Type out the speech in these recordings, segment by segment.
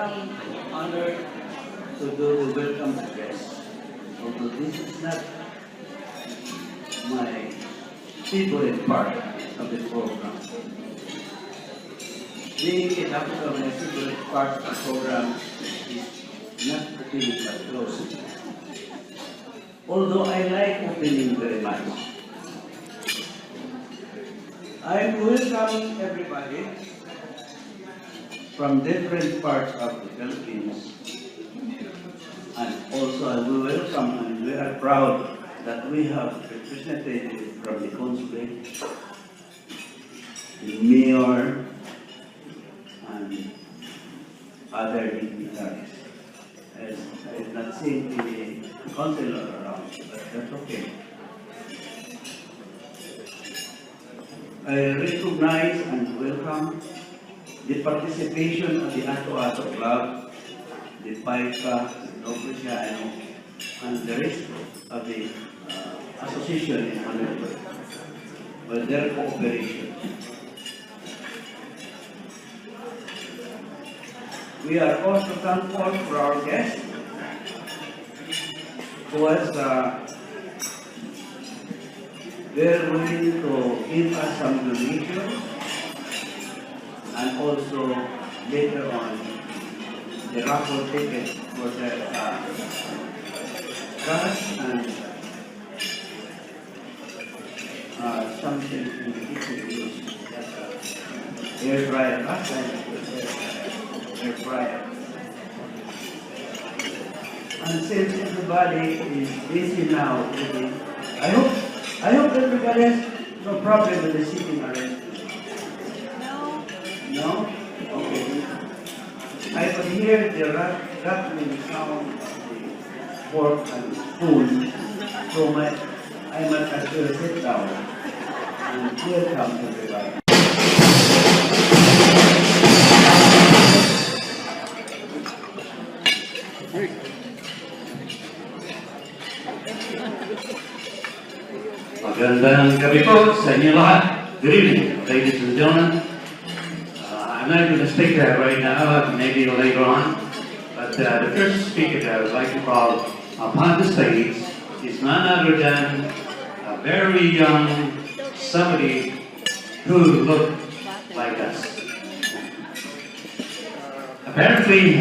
am honored to do the welcome address, although this is not my favorite part of the program. Being in Africa, my favorite part of the program is not opening but closing. Although I like opening very much. I welcome everybody from different parts of the Philippines. And also I will welcome, and we are proud that we have representatives from the consulate, the mayor, and other dignitaries. As I have not seen the councilor around, but that's okay. I recognize and welcome the participation of the Ato Ato Club, the PAICA, the Obriciano, and the rest of the association in Honolulu, for their cooperation. We are also thankful for our guest, who was very willing to give us some donation, and also later on the raffle ticket for the cash and something in the kitchen use. Air fryer, last time it was air fryer. And since everybody is busy now, I hope everybody has no problem with the sitting arrangement. No? Okay. I could hear the rattling sound of the fork and spoon, so I might as well sit down and welcome everybody. Magandang gabi po sa inyo lahat. Good evening, ladies and gentlemen. I'm not going to speak that right now, maybe later on. But the first speaker that I would like to call upon the stage is none other than a very young somebody who looked like us. Apparently,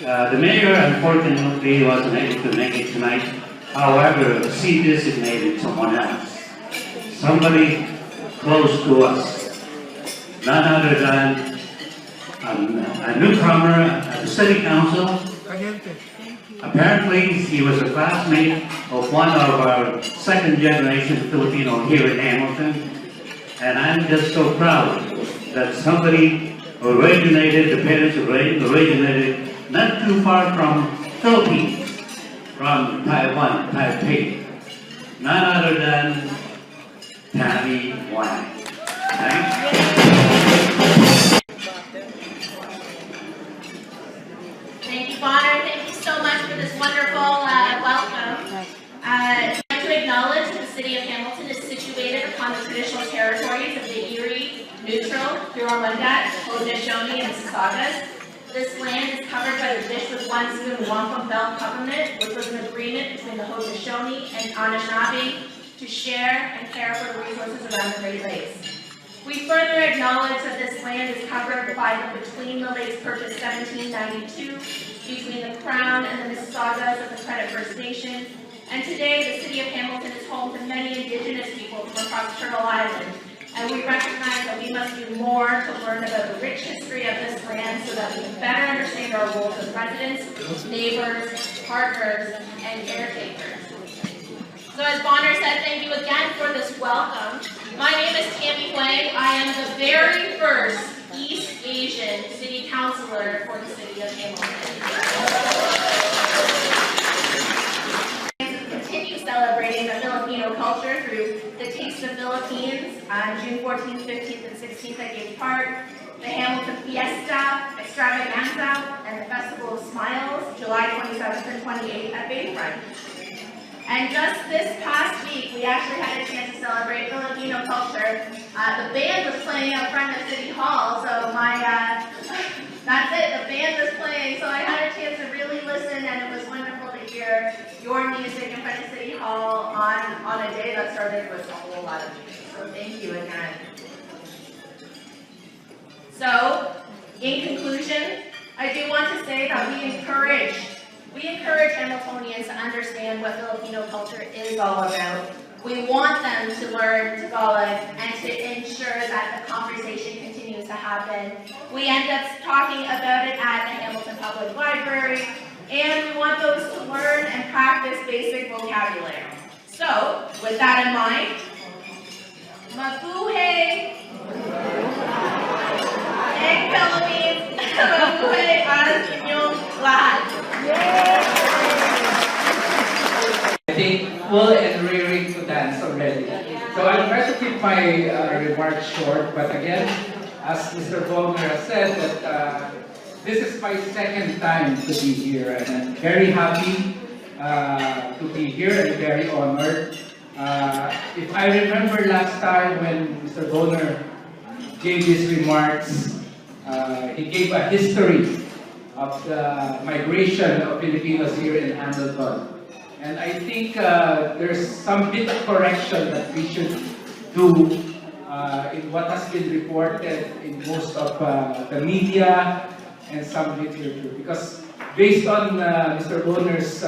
the mayor unfortunately wasn't able to make it tonight. However, she designated someone else, somebody close to us, none other than a newcomer at the city council. Apparently, he was a classmate of one of our second generation Filipino here in Hamilton. And I'm just so proud that somebody originated, the parents originated not too far from Philippines, from Taiwan, Taipei. None other than Tammy Wang. Thanks. Thank you, Bonner. Thank you so much for this wonderful welcome. I'd like to acknowledge that the city of Hamilton is situated upon the traditional territories of the Erie, Neutral, Huron-Wendat, Haudenosaunee, and Mississaugas. This land is covered by the Dish with One Spoon Wampum Belt Covenant, which was an agreement between the Haudenosaunee and Anishinaabe to share and care for the resources around the Great Lakes. We further acknowledge that this land is covered by the Between the Lakes Purchase 1792 between the Crown and the Mississaugas of the Credit First Nation. And today, the city of Hamilton is home to many Indigenous people from across Turtle Island. And we recognize that we must do more to learn about the rich history of this land so that we can better understand our roles as residents, neighbors, partners, and caretakers. So as Bonner said, thank you again for this welcome. My name is Tammy Huang. I am the very first East Asian City Councilor for the City of Hamilton. Continue celebrating the Filipino culture through the Taste of Philippines on June 14th, 15th, and 16th at Gage Park, the Hamilton Fiesta Extravaganza, and the Festival of Smiles, July 27th and 28th at Bayfront. And just this past week, we actually had a chance to celebrate Filipino culture. The band was playing up front of City Hall, so that's it. The band my day that started with a whole lot of news. So thank you again. So, in conclusion, I do want to say that we encourage Hamiltonians to understand what Filipino culture is all about. We want them to learn Tagalog and to ensure that the conversation continues to happen. We end up talking about it at the Hamilton Public Library, and we want those to learn and practice basic vocabulary. So, with that in mind, mabuhay ang Philippines, mabuhay ang inyong lahat. I think full and rearing to dance already. So I'll try to keep my remarks short, but again, as Mr. Volmer has said, that this is my second time to be here, and I'm very happy to be here and very honored. If I remember last time when Mr. Volmer gave his remarks, he gave a history of the migration of Filipinos here in Hamilton. And I think there's some bit of correction that we should do in what has been reported in most of the media and some literature. Because based on Mr. Bonner's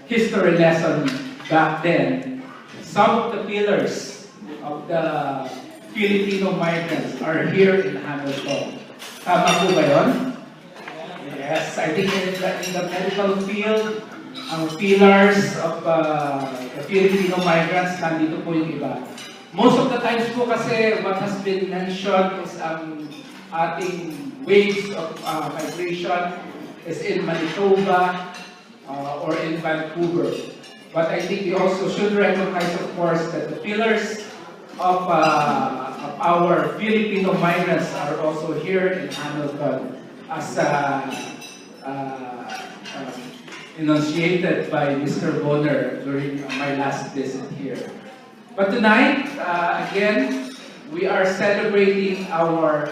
history lesson back then, some of the pillars of the Filipino migrants are here in Hamilton. Tama po ba yun? Yes, I think in the medical field, ang pillars of the Filipino migrants, nandito po yung iba. Most of the times po kasi what has been mentioned is ang ating waves of migration is in Manitoba or in Vancouver. But I think we also should recognize, of course, that the pillars of our Filipino migrants are also here in Hamilton, as enunciated by Mr. Bonner during my last visit here. But tonight, again, we are celebrating our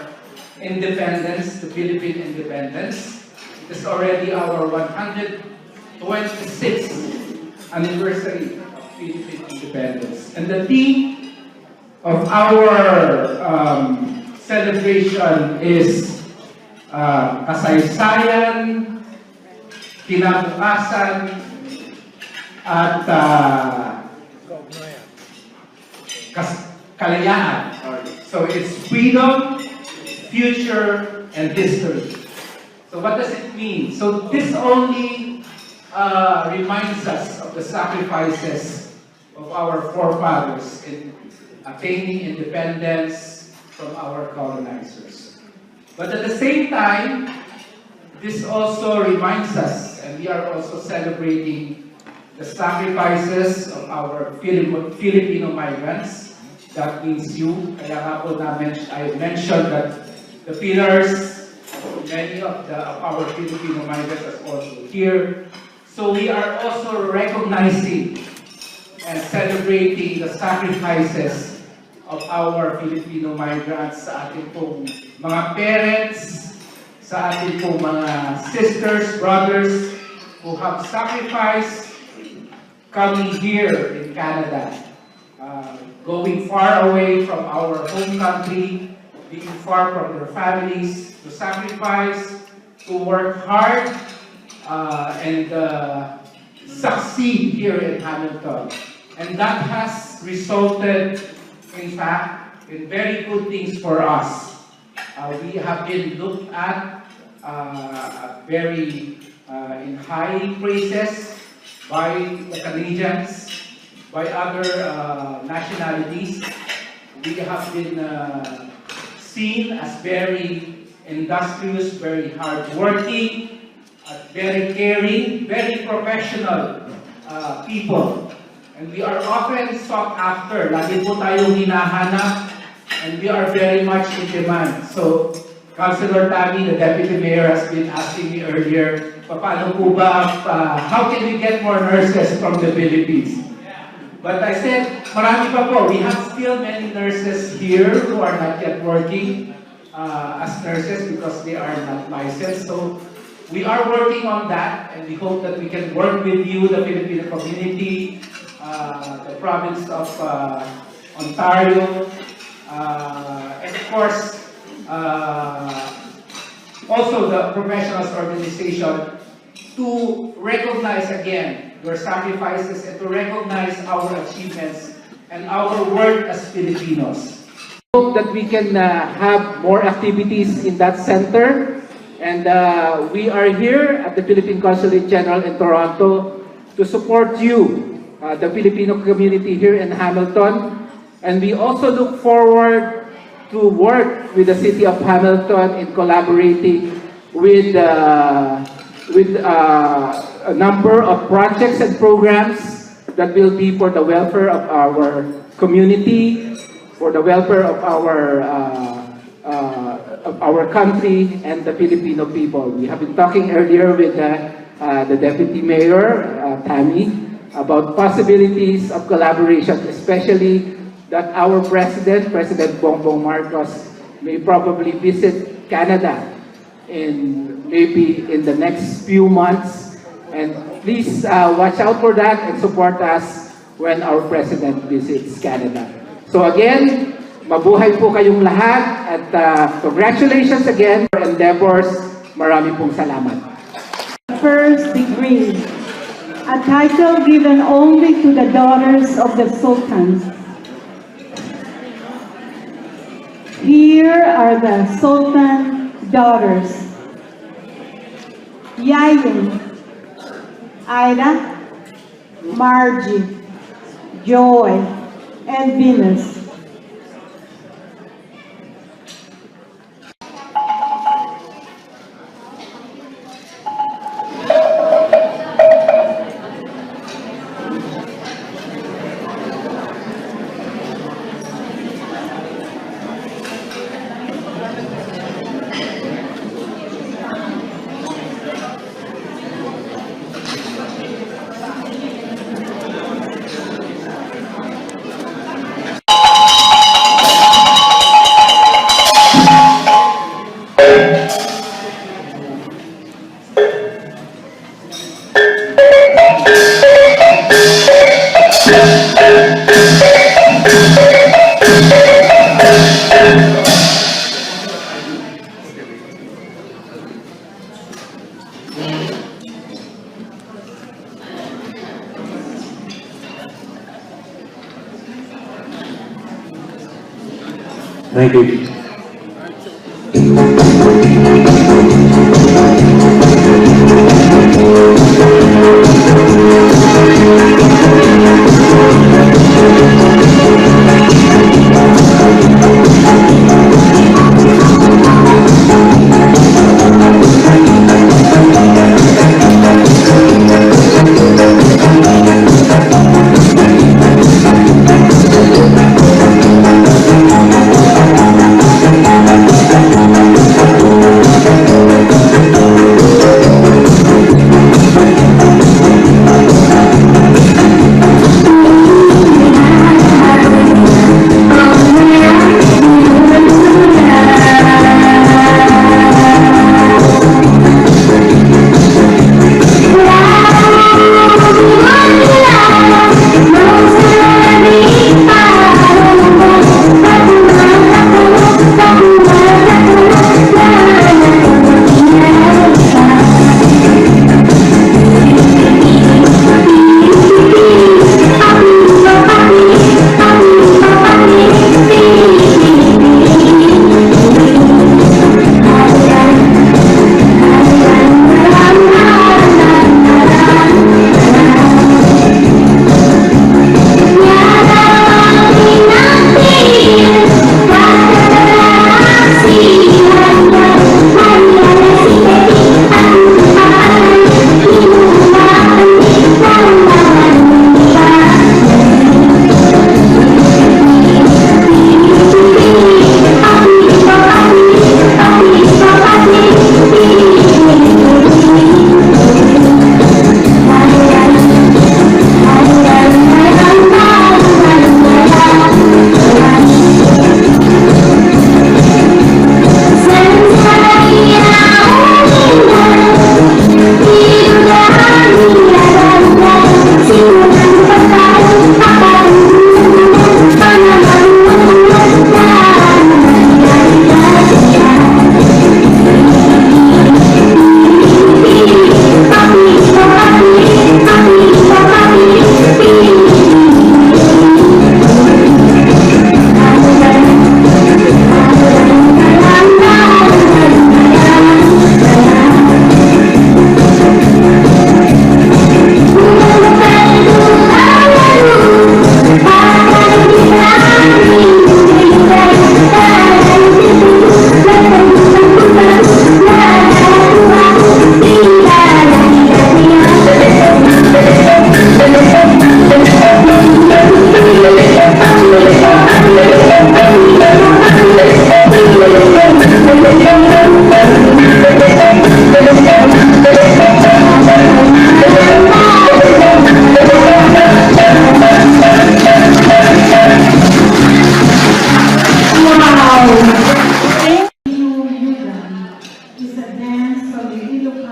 independence, the Philippine independence. It is already our 126th anniversary of Philippine independence. And the theme of our celebration is kasaysayan, kinabukasan, at kalayaan. So it's freedom, future, and history. So what does it mean? So this only reminds us of the sacrifices of our forefathers in attaining independence from our colonizers. But at the same time, this also reminds us, and we are also celebrating the sacrifices of our Filipino migrants. That means you. Kaya nga po I mentioned that the pillars of many of our Filipino migrants are also here. So we are also recognizing and celebrating the sacrifices of our Filipino migrants sa ating pong mga parents, sa ating pong mga sisters, brothers, who have sacrificed coming here in Canada, going far away from our home country, being far from their families, to sacrifice, to work hard, and succeed here in Hamilton. And that has resulted, in fact, in very good things for us. We have been looked at very in high praises by the Canadians, by other nationalities. We have been seen as very industrious, very hardworking, very caring, very professional people. And we are often sought after. Lagi po tayong hinahanap, and we are very much in demand. So, Councilor Tammy, the Deputy Mayor, has been asking me earlier, paano po ba, how can we get more nurses from the Philippines? But I said, marami pa po. We have still many nurses here who are not yet working as nurses because they are not licensed. So, we are working on that, and we hope that we can work with you, the Filipino community, the province of Ontario, and of course, also the professionals organization, to recognize again your sacrifices and to recognize our achievements and our work as Filipinos. Hope that we can have more activities in that center, and we are here at the Philippine Consulate General in Toronto to support you, the Filipino community here in Hamilton, and we also look forward to work with the City of Hamilton in collaborating with a number of projects and programs that will be for the welfare of our community, for the welfare of our country and the Filipino people. We have been talking earlier with the Deputy Mayor, Tammy, about possibilities of collaboration, especially that our President Bongbong Marcos, may probably visit Canada maybe in the next few months. And please watch out for that and support us when our President visits Canada. So again, mabuhay po kayong lahat at congratulations again for endeavors. Marami pong salamat. First degree, a title given only to the daughters of the Sultan. Here are the Sultan daughters: Yayin, Ida, Margie, Joy, and Venus. Thank you.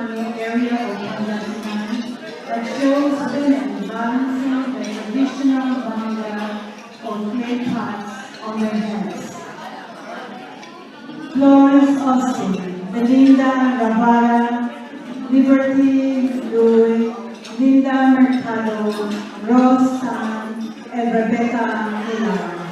Mano area of Pangasinan that shows women balancing the traditional banga or clay pots on their heads. Florence Austin, Belinda Ravara, Liberty Louis, Linda Mercado, Rose Tan, and Rebecca Pilar.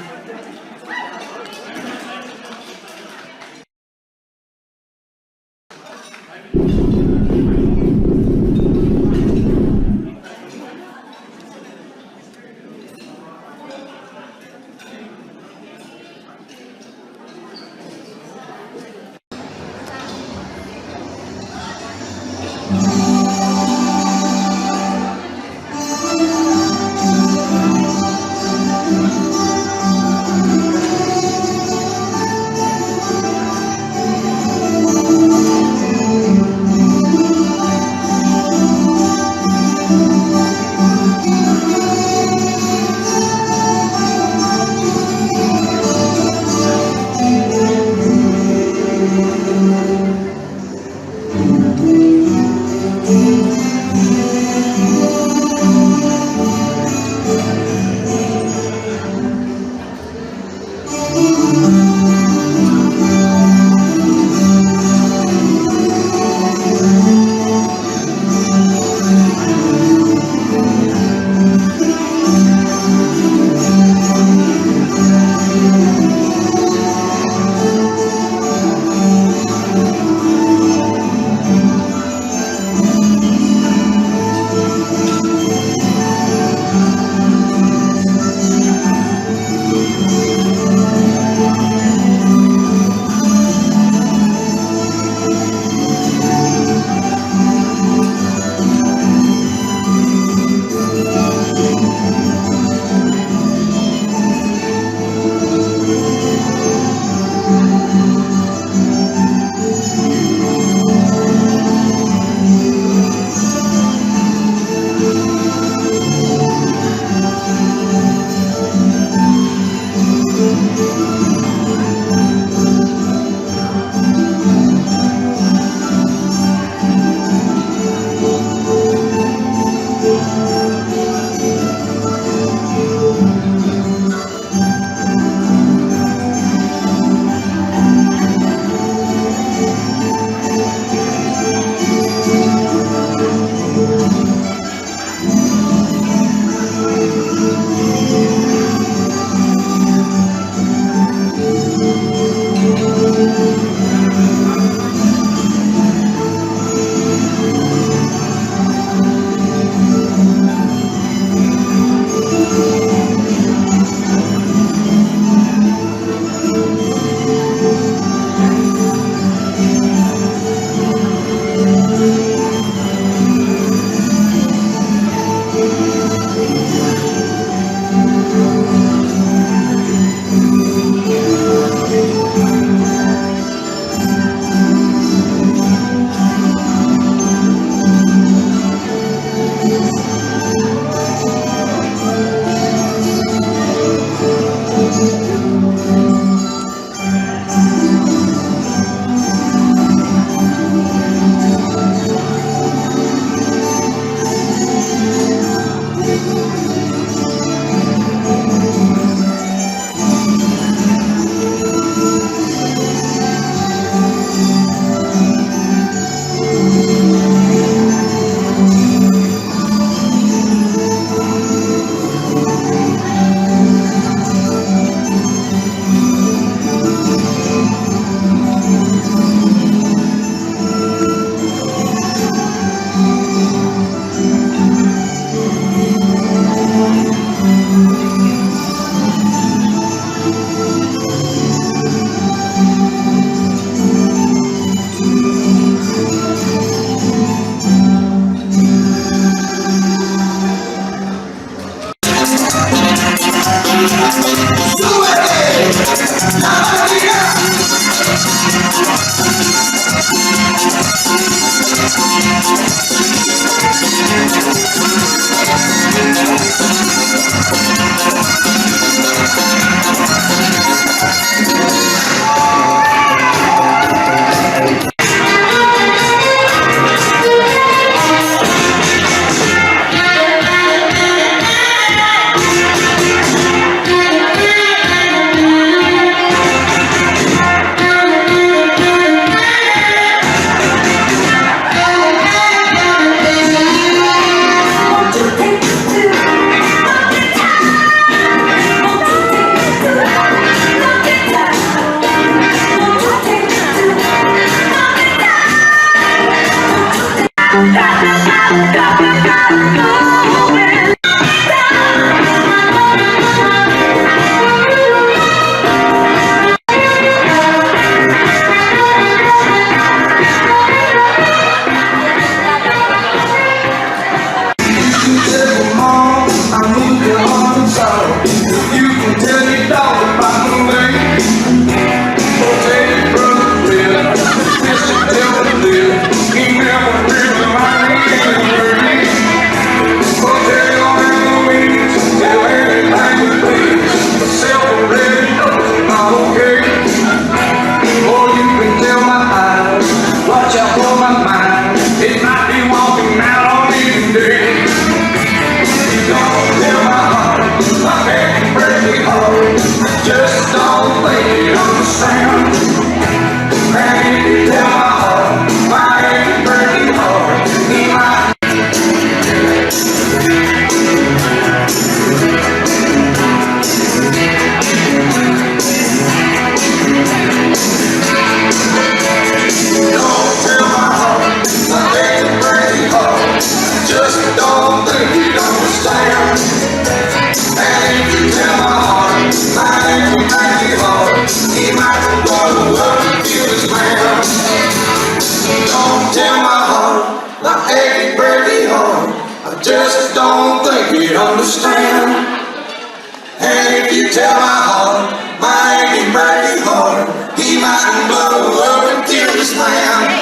Just don't think he'd understand. And if you tell my heart, my aching, breaking heart, he might blow up and kill this man.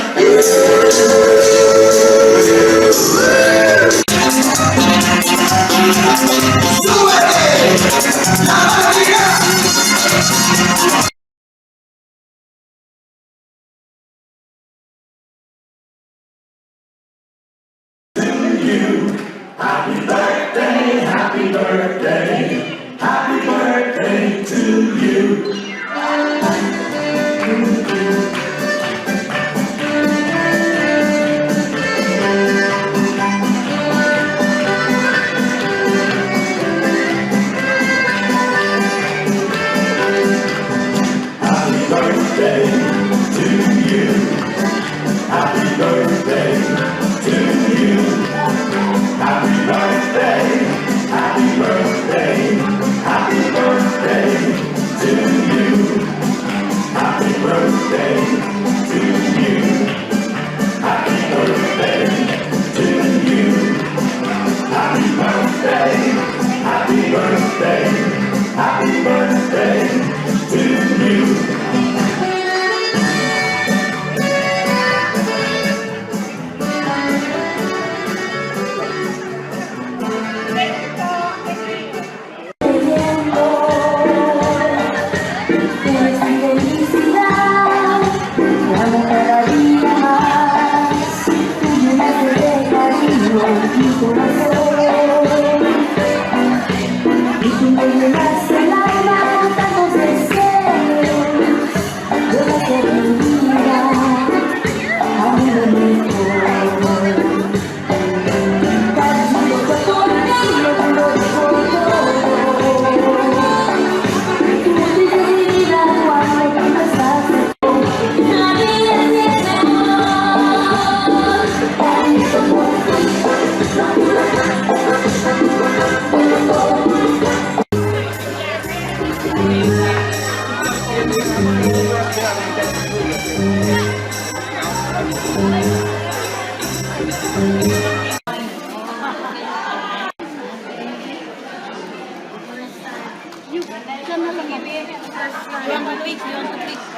You want to tweet?